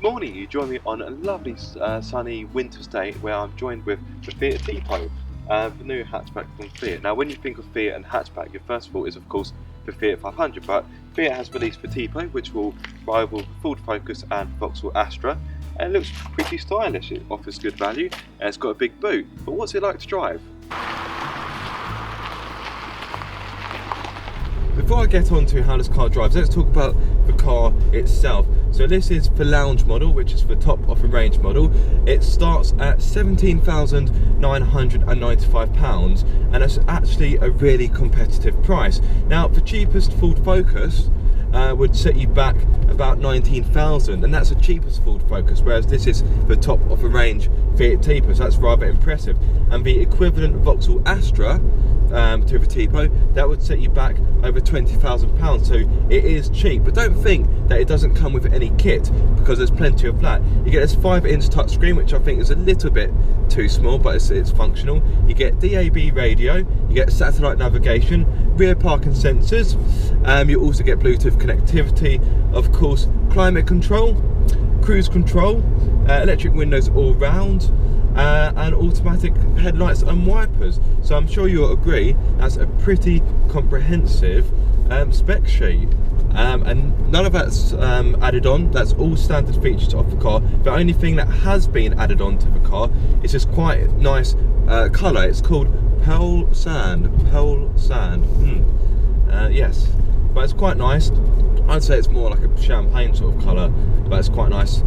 Good morning, you join me on a lovely sunny winter's day where I'm joined with the FIAT Tipo, the new hatchback from Fiat. Now when you think of Fiat and hatchback, your first thought is of course the Fiat 500, but Fiat has released the Tipo, which will rival Ford Focus and Vauxhall Astra, and it looks pretty stylish. It offers good value and it's got a big boot, but what's it like to drive? Before I get on to how this car drives, let's talk about the car itself. So this is the lounge model, which is the top of the range model. It starts at £17,995 and it's actually a really competitive price. Now the cheapest Ford Focus would set you back about 19,000, and that's the cheapest Ford Focus, whereas this is the top of the range Fiat Tipo, so that's rather impressive. And the equivalent Vauxhall Astra to the Tipo, that would set you back over £20,000, so it is cheap. But don't think that it doesn't come with any kit, because there's plenty of that. You get this 5-inch touchscreen, which I think is a little bit too small, but it's functional. You get DAB radio, you get satellite navigation, rear parking sensors, you also get Bluetooth connectivity, of course, climate control, cruise control, electric windows all round, and automatic headlights and wipers. So I'm sure you'll agree that's a pretty comprehensive spec sheet. And none of that's added on. That's all standard features of the car. The only thing that has been added on to the car is this quite nice colour. It's called Pearl Sand. Yes, but it's quite nice. I'd say it's more like a champagne sort of colour, but it's quite nice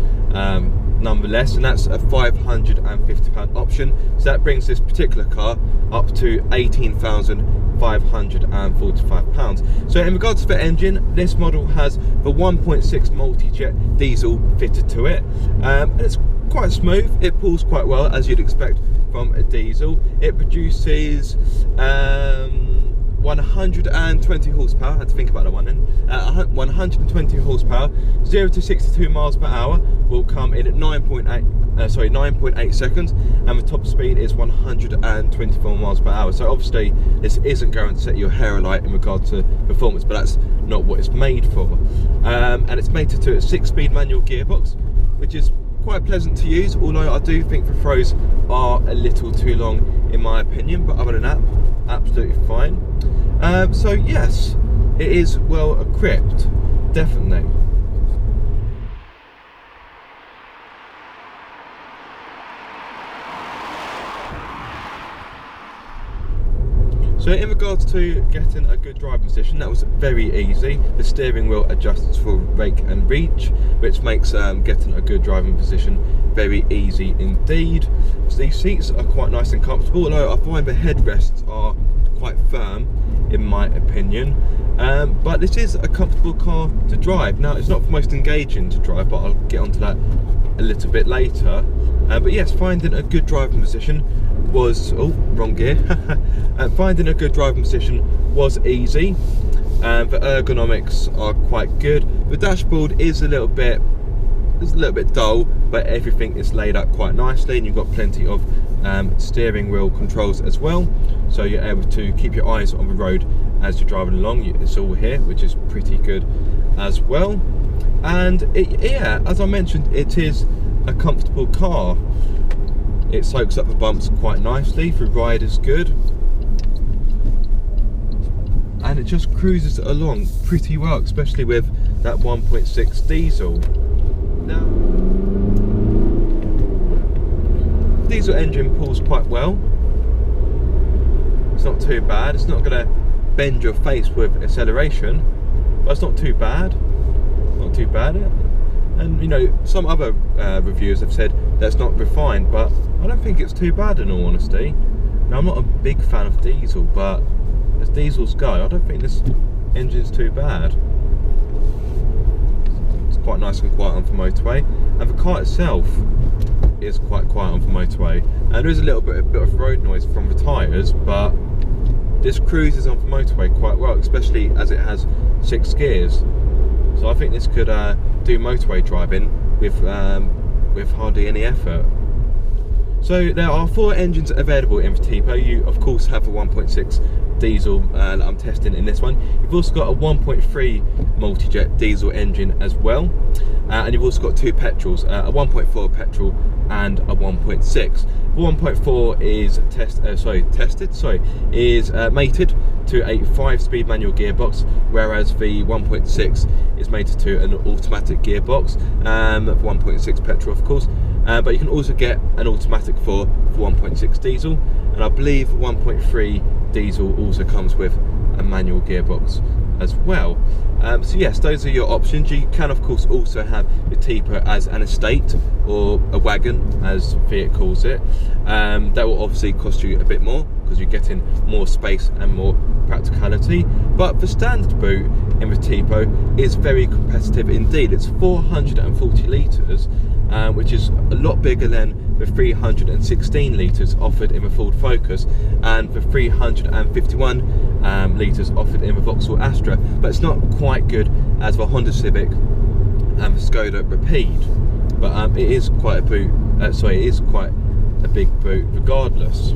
nonetheless, and that's a £550 option, so that brings this particular car up to £18,545. So in regards to the engine, this model has the 1.6 multi-jet diesel fitted to it, and it's quite smooth. It pulls quite well, as you'd expect from a diesel. It produces 120 horsepower. I had to think about that one then. 120 horsepower. 0 to 62 miles per hour will come in at 9.8 seconds, and the top speed is 124 miles per hour. So obviously this isn't going to set your hair alight in regard to performance, but that's not what it's made for. And it's mated to a 6-speed manual gearbox, which is quite pleasant to use, although I do think the throws are a little too long in my opinion, but other than that, absolutely fine. So yes, it is well equipped, definitely. So in regards to getting a good driving position, that was very easy. The steering wheel adjusts for rake and reach, which makes getting a good driving position very easy indeed. So these seats are quite nice and comfortable, although I find the headrests are quite firm in my opinion. But this is a comfortable car to drive. Now it's not the most engaging to drive, but I'll get onto that a little bit later. But yes, finding a good driving position was, oh, wrong gear. Finding a good driving position was easy. The ergonomics are quite good. The dashboard is a little bit dull, but everything is laid out quite nicely, and you've got plenty of steering wheel controls as well, so you're able to keep your eyes on the road as you're driving along. It's all here, which is pretty good as well. And yeah, as I mentioned, it is a comfortable car. It soaks up the bumps quite nicely. The ride is good, and it just cruises along pretty well, especially with that 1.6 diesel. Now, diesel engine pulls quite well. It's not too bad. It's not going to bend your face with acceleration, but it's not too bad. Not too bad. And you know, some other reviewers have said that's not refined, but I don't think it's too bad in all honesty. Now, I'm not a big fan of diesel, but as diesels go, I don't think this engine's too bad. It's quite nice and quiet on the motorway, and the car itself is quite quiet on the motorway, and there is a little bit of road noise from the tyres, but this cruises on the motorway quite well, especially as it has 6 gears. So I think this could do motorway driving with hardly any effort. So there are 4 engines available in the Tipo. You of course have a 1.6 diesel that I'm testing in this one. You've also got a 1.3 multi-jet diesel engine as well, and you've also got two petrols, a 1.4 petrol and a 1.6. The 1.4 is mated to a 5-speed manual gearbox, whereas the 1.6 is mated to an automatic gearbox, 1.6 petrol of course, but you can also get an automatic for 1.6 diesel, and I believe 1.3 diesel also comes with a manual gearbox as well. So yes, those are your options. You can of course also have the Tipo as an estate, or a wagon as Fiat calls it. That will obviously cost you a bit more because you're getting more space and more practicality, but the standard boot in the Tipo is very competitive indeed. It's 440 litres, which is a lot bigger than the 316 litres offered in the Ford Focus and the 351 litres offered in the Vauxhall Astra, but it's not quite good as the Honda Civic and the Skoda Rapide, but it is quite a boot. It is quite a big boot regardless.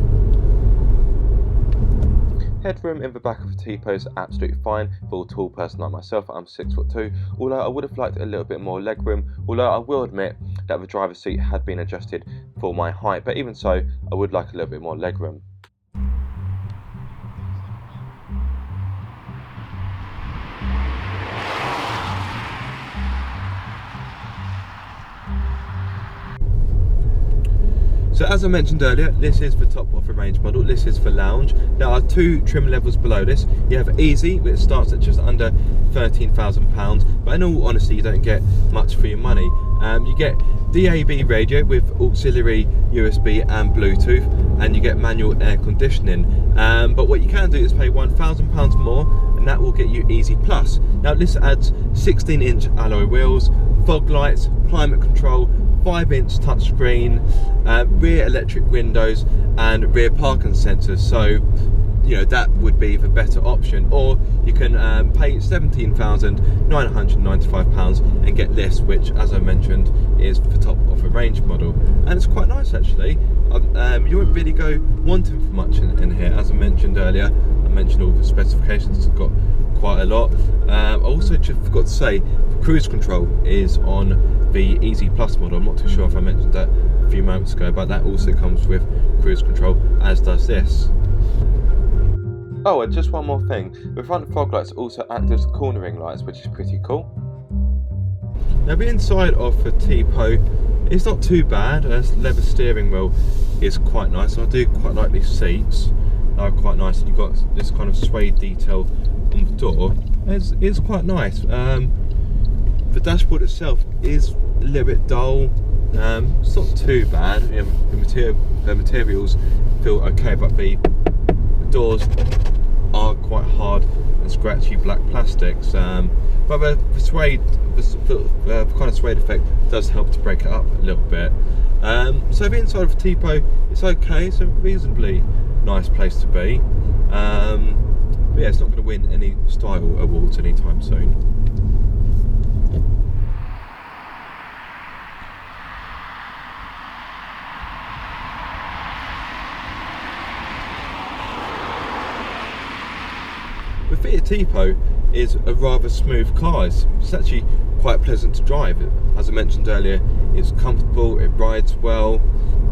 Headroom in the back of the Tipo is absolutely fine for a tall person like myself. I'm 6'2", although I would have liked a little bit more legroom, although I will admit that the driver's seat had been adjusted for my height, but even so I would like a little bit more legroom. So as I mentioned earlier, this is the top of the range model. This is for lounge. There are two trim levels below this. You have Easy, which starts at just under £13,000, but in all honesty you don't get much for your money. You get DAB radio with auxiliary USB and Bluetooth, and you get manual air conditioning. But what you can do is pay £1,000 more, and that will get you Easy Plus. Now this adds 16-inch alloy wheels, fog lights, climate control, 5-inch touchscreen, rear electric windows and rear parking sensors, so you know that would be the better option. Or you can pay £17,995 and get this, which as I mentioned is the top of the range model, and it's quite nice actually. You won't really go wanting for much in here. As I mentioned earlier, I mentioned all the specifications, it's got quite a lot. I also just forgot to say the cruise control is on the Easy Plus model. I'm not too sure if I mentioned that a few moments ago, but that also comes with cruise control, as does this. Oh, and just one more thing, the front fog lights also act as cornering lights, which is pretty cool. Now the inside of the Tipo is not too bad. Leather steering wheel is quite nice, and I do quite like these seats. They're quite nice. You've got this kind of suede detail on the door. It's quite nice. The dashboard itself is a little bit dull. It's not too bad. You know, the materials feel okay, but the doors are quite hard and scratchy black plastics. But the suede, the kind of suede effect does help to break it up a little bit. So the inside of the Tipo, it's okay. It's a reasonably nice place to be. But yeah, it's not going to win any style awards anytime soon. The Fiat Tipo is a rather smooth car. It's actually quite pleasant to drive. As I mentioned earlier, it's comfortable, it rides well,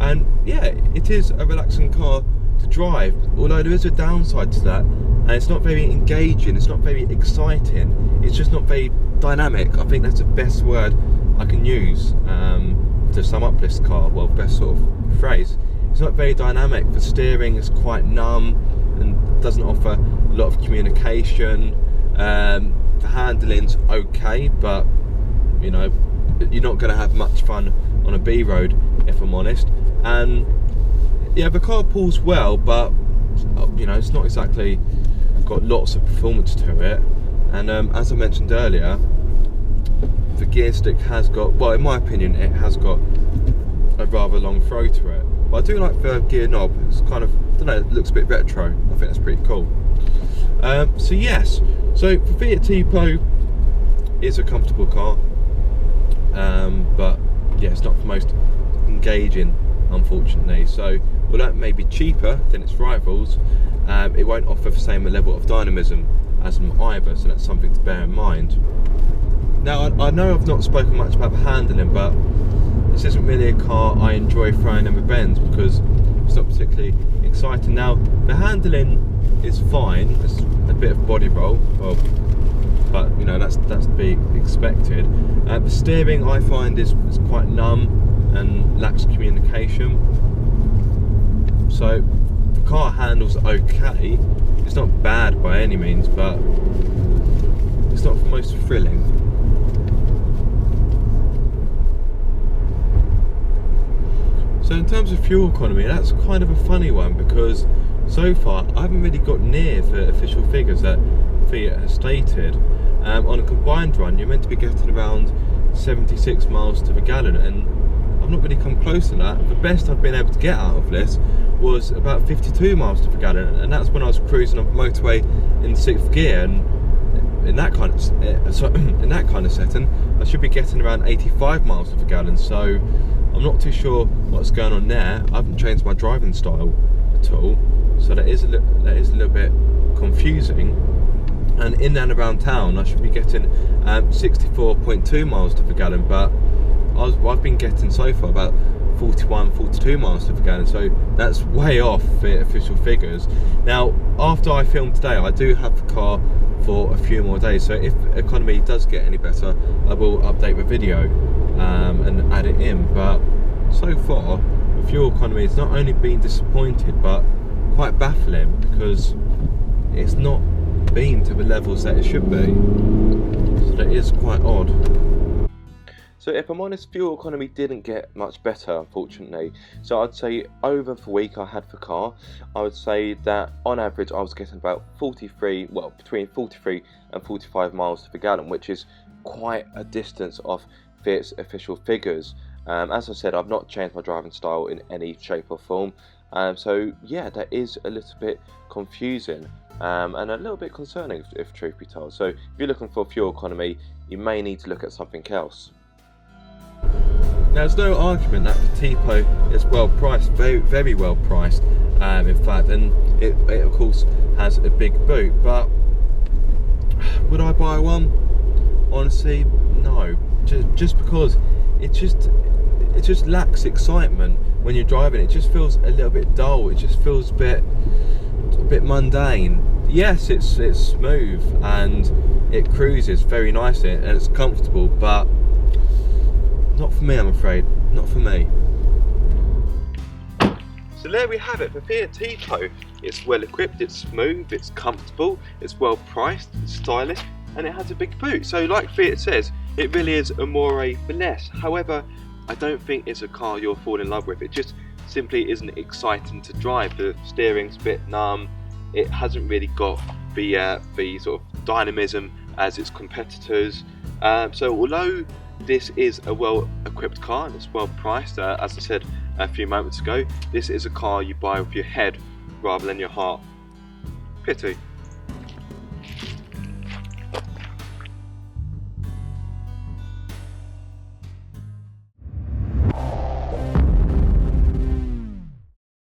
and yeah, it is a relaxing car to drive, although there is a downside to that, and it's not very engaging, it's not very exciting, it's just not very dynamic. I think that's the best word I can use to sum up this car, well, best sort of phrase. It's not very dynamic. The steering is quite numb and doesn't offer a lot of communication. The handling's okay, but you know, you're not going to have much fun on a B road, if I'm honest. And yeah, the car pulls well, but you know, it's not exactly got lots of performance to it. And as I mentioned earlier, the gear stick has got, well, in my opinion, it has got a rather long throw to it. But I do like the gear knob. It's kind of, I don't know, it looks a bit retro. I think that's pretty cool. So yes, so the Fiat Tipo is a comfortable car, but yeah, it's not the most engaging, unfortunately. So although it may be cheaper than its rivals, it won't offer the same level of dynamism as them either, so that's something to bear in mind. Now, I know I've not spoken much about the handling, but this isn't really a car I enjoy throwing in the bends because it's not particularly exciting. Now, the handling is fine. It's a bit of body roll, well, but you know, that's to be expected. The steering I find is quite numb and lacks communication. So the car handles okay. It's not bad by any means, but it's not the most thrilling. So in terms of fuel economy, that's kind of a funny one because so far I haven't really got near the official figures that Fiat has stated. On a combined run, you're meant to be getting around 76 miles to the gallon, and I've not really come close to that. The best I've been able to get out of this was about 52 miles to the gallon, and that's when I was cruising on the motorway in 6th gear. And in that kind of setting, I should be getting around 85 miles to the gallon. So I'm not too sure what's going on there. I haven't changed my driving style at all, so that is a little bit confusing. And in and around town, I should be getting 64.2 miles to the gallon, but I've been getting so far about 41, 42 miles to the gallon, so that's way off the official figures. Now, after I film today, I do have the car for a few more days, so if economy does get any better, I will update the video and add it in. But so far, the fuel economy has not only been disappointed, but quite baffling because it's not been to the levels that it should be, so that is quite odd. So if I'm honest, fuel economy didn't get much better, unfortunately. So I'd say over the week I had the car, I would say that on average I was getting about 43, well, between 43 and 45 miles to the gallon, which is quite a distance off Fiat's official figures. As I said, I've not changed my driving style in any shape or form, so yeah, that is a little bit confusing. And a little bit concerning if truth be told. So if you're looking for fuel economy, you may need to look at something else. Now, there's no argument that the Tipo is well priced, very, very well priced, in fact, and it of course has a big boot, but would I buy one? Honestly, no. Just because it just lacks excitement when you're driving. It just feels a little bit dull. It just feels a bit mundane. Yes, it's smooth and it cruises very nicely and it's comfortable, but not for me, I'm afraid. Not for me. So there we have it, the Fiat Tipo. It's well equipped, it's smooth, it's comfortable, it's well priced, it's stylish, and it has a big boot. So like Fiat says, it really is amore for less. However, I don't think it's a car you'll fall in love with. It just simply isn't exciting to drive. The steering's a bit numb. It hasn't really got the sort of dynamism as its competitors. So although this is a well-equipped car and it's well priced, as I said a few moments ago, this is a car you buy with your head rather than your heart. Pity.